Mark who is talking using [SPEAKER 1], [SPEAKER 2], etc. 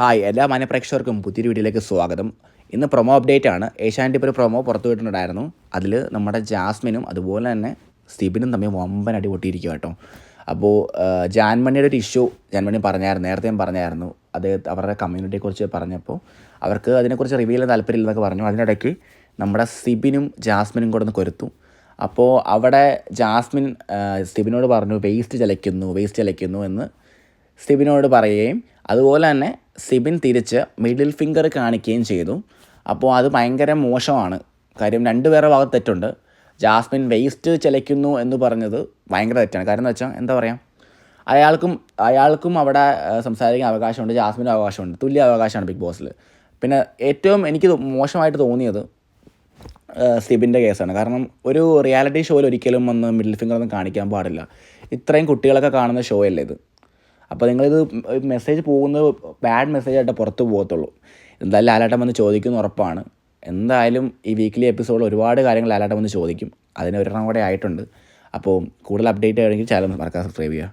[SPEAKER 1] Hi എല്ലാ മാന്യപ്രേക്ഷകർക്കും പുതിയൊരു വീഡിയോയിലേക്ക് സ്വാഗതം. ഇന്ന് പ്രൊമോ അപ്ഡേറ്റ് ആണ്. ഏഷ്യാനെറ്റ് ഇപ്പോൾ ഒരു പ്രൊമോ പുറത്തു വിട്ടിട്ടുണ്ടായിരുന്നു. അതിൽ നമ്മുടെ ജാസ്മിനും അതുപോലെ തന്നെ സിബിനും തമ്മിൽ വമ്പൻ അടി പൊട്ടിയിരിക്കുക കേട്ടോ. അപ്പോൾ ജാൻമണിയുടെ ഒരു ഇഷ്യൂ ജാൻമണി പറഞ്ഞായിരുന്നു, നേരത്തെ പറഞ്ഞായിരുന്നു. അത് അവരുടെ കമ്മ്യൂണിറ്റിയെക്കുറിച്ച് പറഞ്ഞപ്പോൾ അവർക്ക് അതിനെക്കുറിച്ച് റിവീൽ ചെയ്യാൻ താല്പര്യമില്ലെന്നൊക്കെ പറഞ്ഞു. അതിനിടയ്ക്ക് നമ്മുടെ സിബിനും ജാസ്മിനും കൂടെ ഒന്ന് കൊരുത്തു. അപ്പോൾ അവിടെ ജാസ്മിൻ സിബിനോട് പറഞ്ഞു വേസ്റ്റ് ചലയ്ക്കുന്നു എന്ന് സിബിനോട് പറയുകയും അതുപോലെ തന്നെ സിബിൻ തിരിച്ച് മിഡിൽ ഫിംഗർ കാണിക്കുകയും ചെയ്തു. അപ്പോൾ അത് ഭയങ്കര മോശമാണ്. കാര്യം രണ്ടുപേരുടെ ഭാഗത്ത് തെറ്റുണ്ട്. ജാസ്മിൻ വേസ്റ്റ് ചലയ്ക്കുന്നു എന്ന് പറഞ്ഞത് ഭയങ്കര തെറ്റാണ്. കാര്യം എന്ന് വെച്ചാൽ എന്താ പറയുക, അയാൾക്കും അവിടെ സംസാരിക്കാൻ അവകാശമുണ്ട്, ജാസ്മിനും അവകാശമുണ്ട്, തുല്യ അവകാശമാണ് ബിഗ് ബോസിൽ. പിന്നെ ഏറ്റവും എനിക്ക് മോശമായിട്ട് തോന്നിയത് സിബിൻ്റെ കേസാണ്. കാരണം ഒരു റിയാലിറ്റി ഷോയിൽ ഒരിക്കലും വന്ന് മിഡിൽ ഫിംഗർ ഒന്നും കാണിക്കാൻ പാടില്ല. ഇത്രയും കുട്ടികളൊക്കെ കാണുന്ന ഷോ അല്ലേ ഇത്. അപ്പോൾ നിങ്ങളിത് മെസ്സേജ് പോകുന്നത് ബാഡ് മെസ്സേജായിട്ട് പുറത്ത് പോകത്തുള്ളൂ. എന്തായാലും ലാലേട്ടൻ വന്ന് ചോദിക്കുന്ന ഉറപ്പാണ്. എന്തായാലും ഈ വീക്ക്ലി എപ്പിസോഡിൽ ഒരുപാട് കാര്യങ്ങൾ ലാലേട്ടൻ വന്ന് ചോദിക്കും. അതിന് ഒരെണ്ണം കൂടെ ആയിട്ടുണ്ട്. അപ്പോൾ കൂടുതൽ അപ്ഡേറ്റ് ആണെങ്കിൽ ചാനൽ മറക്കാതെ സബ്സ്ക്രൈബ് ചെയ്യുക.